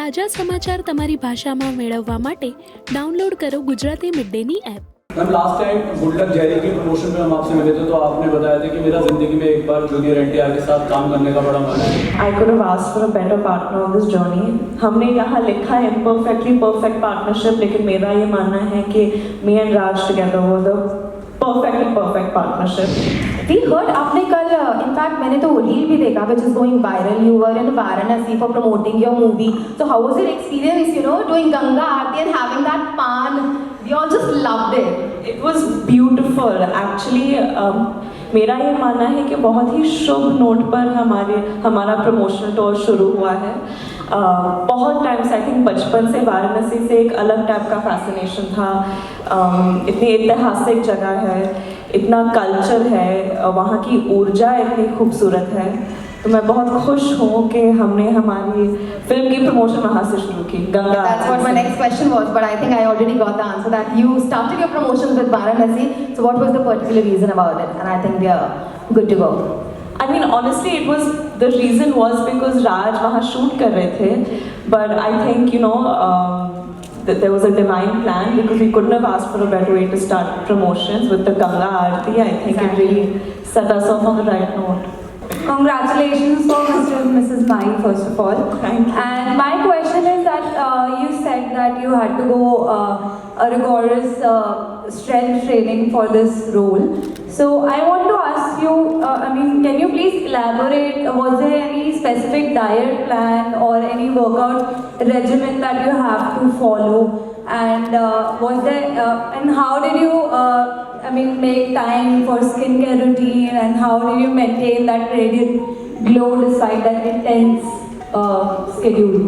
તાજા સમાચાર તમારી ભાષામાં મેળવવા માટે ડાઉનલોડ કરો ગુજરાતી મિડ ડેની app. Ma'am last time good luck Jerry की प्रमोशन में हम आपसे मिले थे तो आपने बताया था कि मेरा जिंदगी में एक बार जूनियर एनटीआर के साथ काम करने का बड़ा मन है। I could have asked for a better partner on this journey। हमने यहाँ लिखा है imperfectly perfect partnership, लेकिन मेरा ये मानना है कि me and Raj together were the perfectly perfect partnership। We heard आपने कल इनफैक्ट मैंने तो रील भी देखा which is going viral, you were in Varanasi for promoting your movie, so how was your experience, you know, doing Ganga Aarti and having that pan? We all just loved it। It was beautiful actually। मेरा ये मानना है कि बहुत ही शुभ note पर हमारा promotional tour शुरू हुआ है। बहुत टाइम से आई थिंक बचपन से वाराणसी से एक अलग टाइप का फैसिनेशन था। इतनी ऐतिहासिक जगह है, इतना कल्चर है, वहाँ की ऊर्जा इतनी खूबसूरत है, तो मैं बहुत खुश हूँ कि हमने हमारी फिल्म की प्रमोशन वहाँ से शुरू की, Ganga. That's what my next question was, but I think I already got the answer that you started your promotions with Varanasi, so what was the particular reason about it? And I think we are good to go। I mean honestly it was, the reason was because Raj वहाँ shoot कर रहे थे, but I think you know that there was a divine plan because we couldn't have asked for a better way to start promotions with the Ganga Aarti। I think it really set us off on the right note। Congratulations for Mr. and Mrs. Mai, first of all. Thank you। And my question is that you said that you had to go a rigorous strength training for this role. So I want to ask you, I mean, can you please elaborate? Was there any specific diet plan or any workout regimen that you have to follow? And was there, and how did you, I mean, make time for skincare routine, and how did you maintain that radiant glow despite that intense schedule?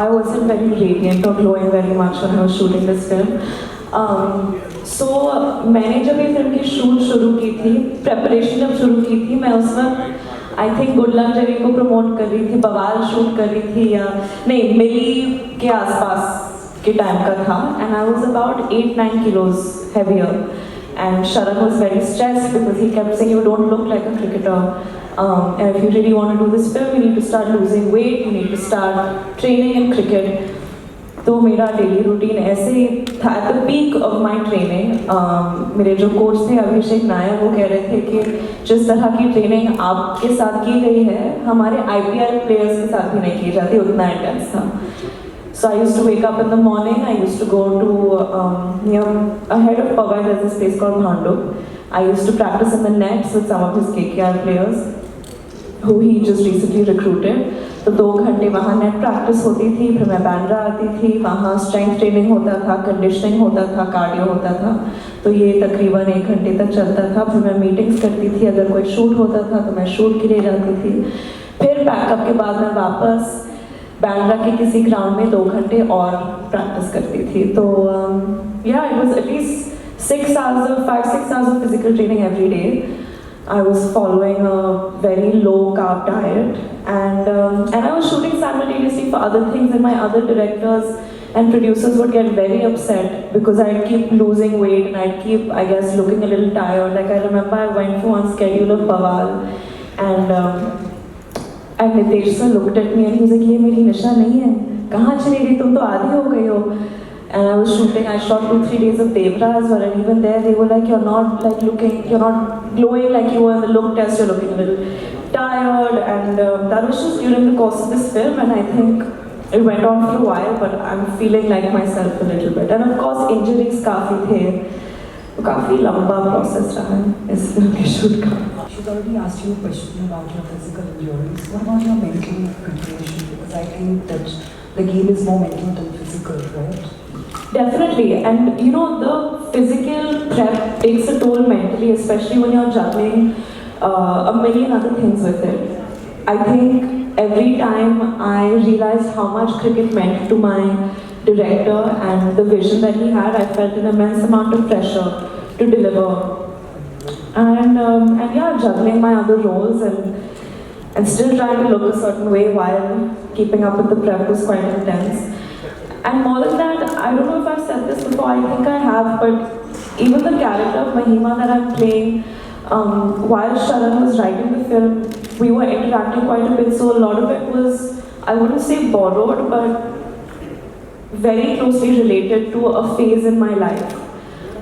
I wasn't very radiant or glowing very much when I was shooting this film। So मैंने जब ये film की shoot शुरू की थी, preparation जब शुरू की थी, मैं उस वक्त I think good luck Jerry को प्रमोट कर रही थी, बवाल शूट कर रही थी, या नहीं मिली के आसपास के टाइम का था, and I was about 8-9 kilos heavier, and Sharan was very stressed because he kept saying you don't look like a cricketer, and if you really want to do this film you need to start losing weight, you need to start training in cricket। तो मेरा daily routine ऐसे ही था। At the peak of my training मेरे जो coach थे अभिषेक नायक, वो कह रहे थे कि जिस तरह की ट्रेनिंग आपके साथ की गई है हमारे IPL प्लेयर्स के साथ भी नहीं की जाती, उतना इंटेंस था। So I used to wake up in the morning, I used to go to near ahead of Powai, there's this place called Bhandup। I used to practice in the nets with some of his KKR players who he just recently recruited। तो 2 घंटे वहाँ net practice होती थी, फिर मैं बांद्रा आती थी, वहाँ स्ट्रेंथ ट्रेनिंग होता था, कंडीशनिंग होता था, कार्डियो होता था, तो ये तकरीबन 1 घंटे तक चलता था। फिर मैं मीटिंग्स करती थी, अगर कोई शूट होता था तो मैं शूट के लिए जाती थी। फिर पैकअप के बाद मैं वापस बांद्रा के किसी ग्राउंड में 2 घंटे और प्रैक्टिस करती थी। तो या it was at least 5-6 hours of physical training every day। I was following a very low carb diet, and I was shooting simultaneously for other things, and my other directors and producers would get very upset because I'd keep losing weight and I'd keep, I guess, looking a little tired। Like I remember I went for one schedule of Bawal, and Nitesh sir looked at me and he was like, ये मेरी निशा नहीं है, कहाँ चली गई, तुम तो आधी हो गई हो। And I was shooting, I shot 2-3 days of Devras, and even there they were like, you're not like looking, you're not glowing like you were in the look test, you're looking a little tired, and that was just during the course of this film, and I think it went on for a while, but I'm feeling like myself a little bit। And of course injuries काफ़ी थे, तो काफ़ी लंबा process रहा है इस film के shoot का। She's already asked you a question about your physical endurance. What about your mental preparation? Because I think that the game is more mental than physical, right? Definitely, and you know the physical prep takes a toll mentally, especially when you're juggling a million other things with it। I think every time I realized how much cricket meant to my director and the vision that he had, I felt an immense amount of pressure to deliver, and yeah, juggling my other roles and still trying to look a certain way while keeping up with the prep was quite intense। And more than that, I don't know if I've said this before, I think I have, but even the character of Mahima that I'm playing, while Sharan was writing the film, we were interacting quite a bit, so a lot of it was, I wouldn't say borrowed, but very closely related to a phase in my life.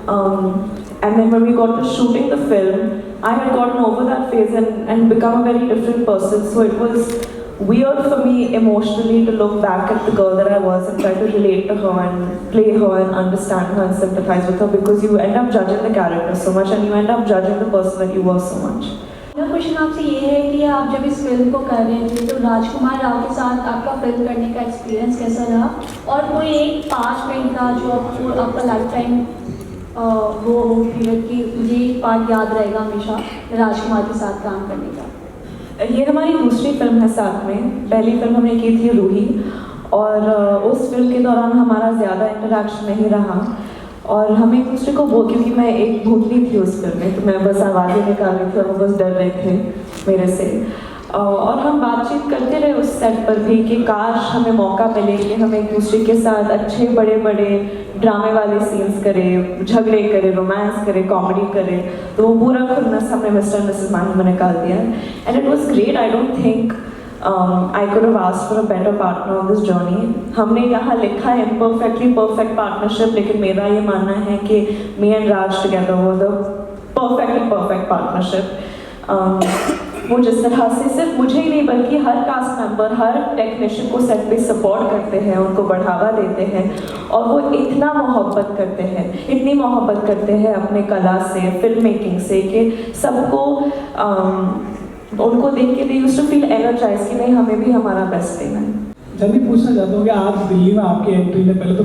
And then when we got to shooting the film, I had gotten over that phase and become a very different person. So it was weird for me emotionally to look back at the girl that I was and try to relate to her and play her and understand her and sympathize with her, because you end up judging the character so much and you end up judging the person that you were so much. मेरा question आपसे ये है कि आप जब इस film को कर रहे थे तो राजकुमार राव के साथ आपका फिल्म करने का एक्सपीरियंस कैसा रहा, और कोई एक 5 मिनट का जो आपका लाइफ टाइम वो पीरियड की मुझे एक पार्ट याद रहेगा हमेशा राजकुमार के साथ काम करने का? ये हमारी दूसरी फिल्म है साथ में। पहली फिल्म हमने की थी रूही, और उस फिल्म के दौरान हमारा ज़्यादा इंटरेक्शन नहीं रहा, और हम एक दूसरे को वो, क्योंकि मैं एक भूतनी थी उस फिल्म में, तो मैं बस आवाज़ें निकाल रही थी और वो बस डर रहे थे मेरे से। और हम बातचीत करते रहे उस सेट पर भी कि काश हमें मौका मिले कि हम एक दूसरे के साथ अच्छे बड़े बड़े ड्रामे वाले सीन्स करें, झगड़े करें, रोमांस करें, कॉमेडी करें। तो वो पूरा खुन्नस हमने मिस्टर एंड मिसेस माही में निकाल दिया, and it was great. I don't think I could have asked for a better partner on this journey. हमने यहाँ लिखा है imperfectly perfect partnership, लेकिन मेरा ये मानना है कि me and Raj together were the perfectly perfect partnership. वो जिस तरह से सिर्फ मुझे ही नहीं बल्कि हर कास्ट मेंबर, हर टेक्नीशियन को सेट पे सपोर्ट करते हैं, उनको बढ़ावा देते हैं, और वो इतना मोहब्बत करते हैं, इतनी मोहब्बत करते हैं अपने कला से, फिल्म मेकिंग से, कि सबको उनको देख के they used to feel energize कि नहीं, हमें भी हमारा बेस्ट देना है। जब भी पूछना चाहता हूँ कि आज दिल्ली में आपकी एंट्री ने पहले तो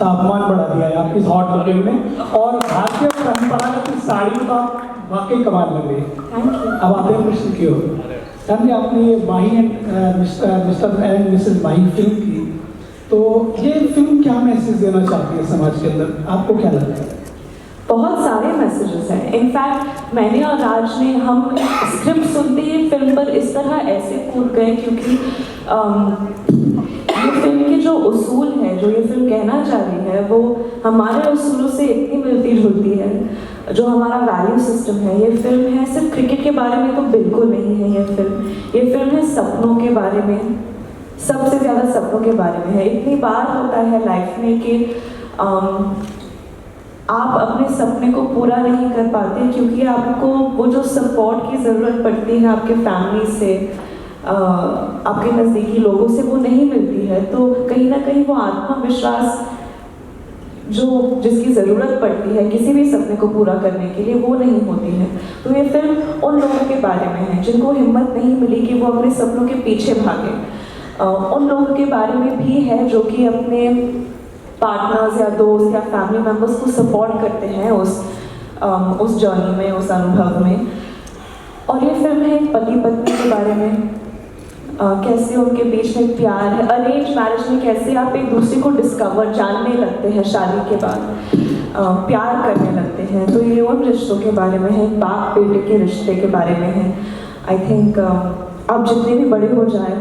तापमान बढ़ा दिया है आपकी इस हॉट लोकेशन में, और भारतीय परंपरागत साड़ी तो आप वाकई कमाल लग रही है। अब आते हैं प्रश्न की ओर। मैम, आपने Mahi and mister and missus Mahi film की, तो ये फिल्म क्या मैसेज देना चाहती है समाज के अंदर, आपको क्या लगता है? बहुत सारे मैसेजेस हैं। इनफैक्ट मैंने और राज ने, हम स्क्रिप्ट सुनते ही फिल्म पर इस तरह ऐसे कूद गए, क्योंकि ये फिल्म के जो उसूल है, जो ये फिल्म कहना चाह रही है, वो हमारे उसूलों से इतनी मिलती जुलती है। जो हमारा वैल्यू सिस्टम है, ये फिल्म है सिर्फ क्रिकेट के बारे में तो बिल्कुल नहीं है। ये फिल्म है सपनों के बारे में, सबसे ज़्यादा सपनों के बारे में है। इतनी बार होता है लाइफ में कि आप अपने सपने को पूरा नहीं कर पाते, क्योंकि आपको वो जो सपोर्ट की ज़रूरत पड़ती है आपके फैमिली से, आपके नज़दीकी लोगों से, वो नहीं मिलती है। तो कहीं ना कहीं वो आत्मविश्वास जो जिसकी ज़रूरत पड़ती है किसी भी सपने को पूरा करने के लिए, वो नहीं होती है। तो ये फिल्म उन लोगों के बारे में है जिनको हिम्मत नहीं मिली कि वो अपने सपनों के पीछे भागे। उन लोगों के बारे में भी है जो कि अपने पार्टनर्स या दोस्त या फैमिली मेम्बर्स को सपोर्ट करते हैं उस जर्नी में, उस अनुभव में। और ये फिल्म है पति पत्नी के बारे में, कैसे उनके बीच में प्यार है, अरेंज मैरिज में कैसे आप एक दूसरे को डिस्कवर, जानने लगते हैं शादी के बाद, प्यार करने लगते हैं। तो ये उन रिश्तों के बारे में है, बाप बेटे के रिश्ते के बारे में है। आई थिंक आप जितने भी बड़े हो जाए,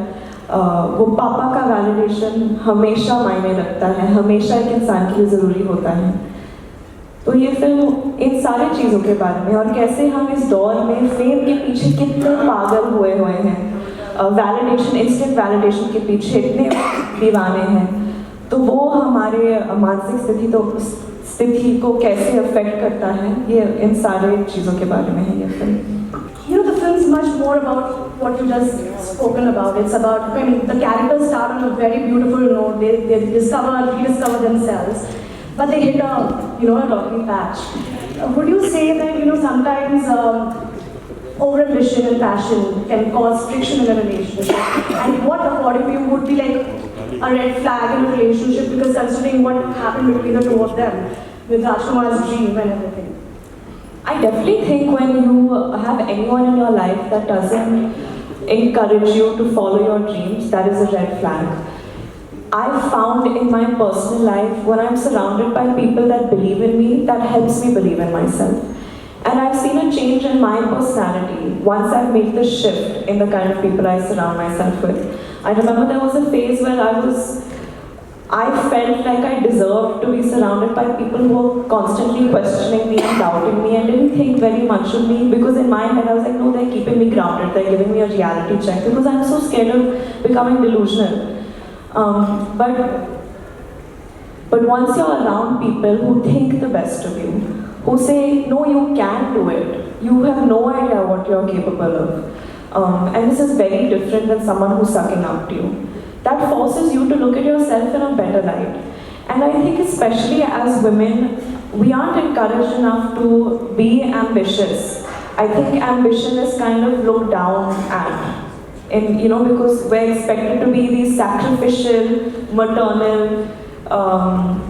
वो पापा का वैलिडेशन हमेशा मायने रखता है, हमेशा एक इंसान के लिए ज़रूरी होता है। तो ये फिल्म इन सारी चीज़ों के बारे में, और कैसे हम इस दौर में फेम के पीछे कितने पागल हुए हैं, वैलिडेशन, इंस्टेंट वैलिडेशन के पीछे इतने दीवाने हैं। तो वो हमारे मानसिक स्थिति को कैसे अफेक्ट करता है, ये इन सारे चीज़ों के बारे में है ये film. You know, the film is much more about what you just spoken about. It's about, I mean, the characters start on a very beautiful note. They rediscover themselves, but they hit a rocky patch. Would you say that sometimes over-ambition and passion can cause friction in a relationship? And what, according to you, would be like a red flag in a relationship? Because considering what happened between the two of them, with Rajkumar's dream and everything. I definitely think when you have anyone in your life that doesn't encourage you to follow your dreams, that is a red flag. I've found in my personal life, when I'm surrounded by people that believe in me, that helps me believe in myself. And I've seen a change in my personality once I've made the shift in the kind of people I surround myself with. I remember there was a phase where I felt like I deserved to be surrounded by people who were constantly questioning me and doubting me and didn't think very much of me, because in my head I was like, no, they're keeping me grounded, they're giving me a reality check, because I'm so scared of becoming delusional. But But once you're around people who think the best of you, who say, no, you can do it, you have no idea what you're capable of. And this is very different than someone who's sucking up to you. That forces you to look at yourself in a better light. And I think especially as women, we aren't encouraged enough to be ambitious. I think ambition is kind of looked down at. And because we're expected to be these sacrificial, maternal,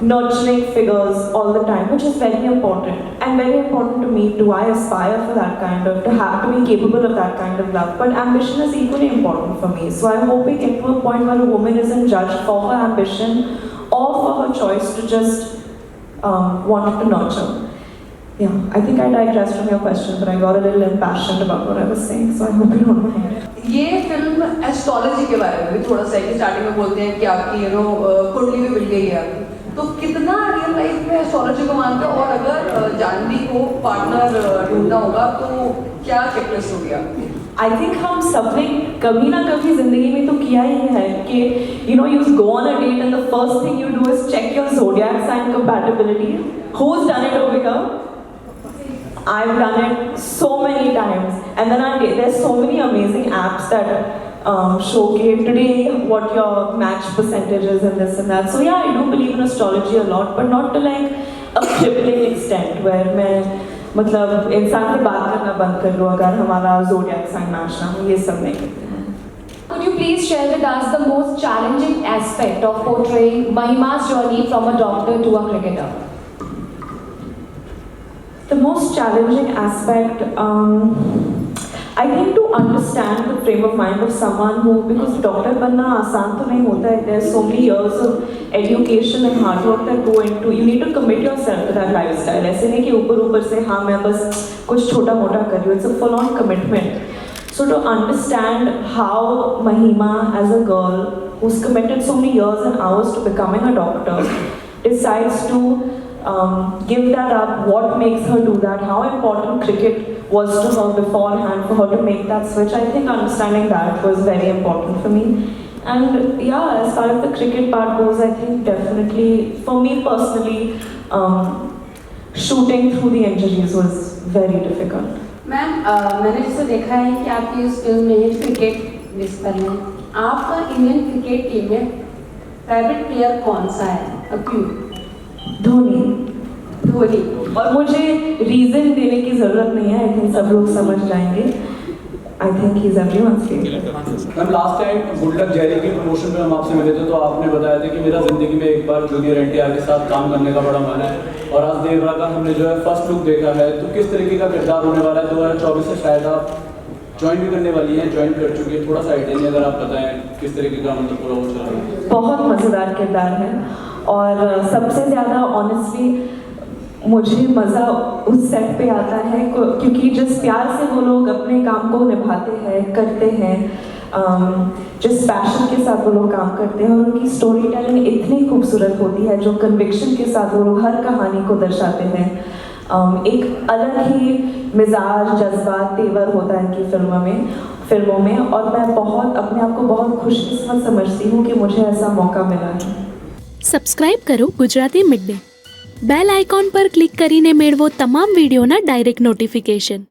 nurturing figures all the time, which is very important and very important to me too. I aspire for that kind of, to be capable of that kind of love, but ambition is equally important for me. So I hope we get to a point where a woman isn't judged for her ambition or for her choice to just want to nurture. Yeah, I think I digressed from your question, but I got a little impassioned about what I was saying, so I hope you don't mind. ये film astrology के बारे में भी थोड़ा सा starting में बोलते हैं कि आपकी कुंडली में मिल गई है, तो कितना रियल लाइफ में एस्ट्रोलॉजी को मानते हो, और अगर जानवी को पार्टनर ढूंढना होगा तो क्या चेकलिस्ट होगी आपकी? I think हम सबने कभी ना कभी जिंदगी में तो किया ही है कि you go on a date and the first thing you do is check your zodiac sign compatibility. Who's done it over here? I've done it so many times, and then there's so many amazing apps that showcase today what your match percentage is and this and that. So yeah, I do believe in astrology a lot, but not to like a crippling extent where मैं मतलब इंसान से बात करना बंद कर दूँ अगर हमारा zodiac sign match ना हो, ये सब नहीं करते हैं. Could you please share with us the most challenging aspect of portraying Mahima's journey from a doctor to a cricketer? The most challenging aspect, I think, to understand the frame of mind of someone who, because doctor बनना आसान तो नहीं होता है. There's so many years of education and hard work that go into. You need to commit yourself to that lifestyle. ऐसे नहीं कि ऊपर से हाँ मैं बस कुछ छोटा मोटा कर रही हूँ. It's a full-on commitment. So to understand how Mahima, as a girl who's committed so many years and hours to becoming a doctor, decides to give that up, what makes her do that, how important cricket was to her beforehand for her to make that switch. I think understanding that was very important for me. And yeah, as far as the cricket part goes, I think definitely, for me personally, shooting through the injuries was very difficult. Ma'am मैंने जैसे देखा है कि आपकी उस film में cricket miss कर रहे हैं, आपका इंडियन क्रिकेट टीम में फेवरेट प्लेयर कौन सा है और क्यों? धोनी. और मुझे रीजन देने की जरूरत नहीं है. आई थिंक सब लोग समझ जाएंगे. I think he is everyone's favourite. Ma'am last time good luck Jerry की प्रमोशन में हम आपसे मिले थे, तो आपने बताया था कि मेरा जिंदगी में एक बार जूनियर एनटीआर के साथ काम करने का बड़ा मन है, और आज देवरा का हमने जो है फर्स्ट लुक देखा है. तो किस तरीके का किरदार होने वाला है? 2024 से शायद आप ज्वाइन भी करने वाली हैं, ज्वाइन कर चुकी है, थोड़ा सा आइडिया नहीं अगर आप बताएं किस तरीके का मतलब पूरा वो चल रहा है? बहुत मज़ेदार किरदार है, और सबसे ज़्यादा ऑनेस्टली मुझे मज़ा उस सेट पे आता है क्योंकि जिस प्यार से वो लोग अपने काम को निभाते हैं, करते हैं, जिस पैशन के साथ वो लोग काम करते हैं, और उनकी स्टोरी टेलिंग इतनी खूबसूरत होती है, जो कन्विक्शन के साथ वो लोग हर कहानी को दर्शाते हैं. एक अलग ही मिजाज, जज्बात, तेवर होता है इनकी फिल्मों में, और मैं अपने आप को बहुत खुशकिस्मत समझती हूँ कि मुझे ऐसा मौका मिला है. સબસ્ક્રાઇબ કરો Gujarati mid day. Bell icon પર ક્લિક કરીને મેળવો તમામ વિડીયોના ડાયરેક્ટ નોટિફિકેશન.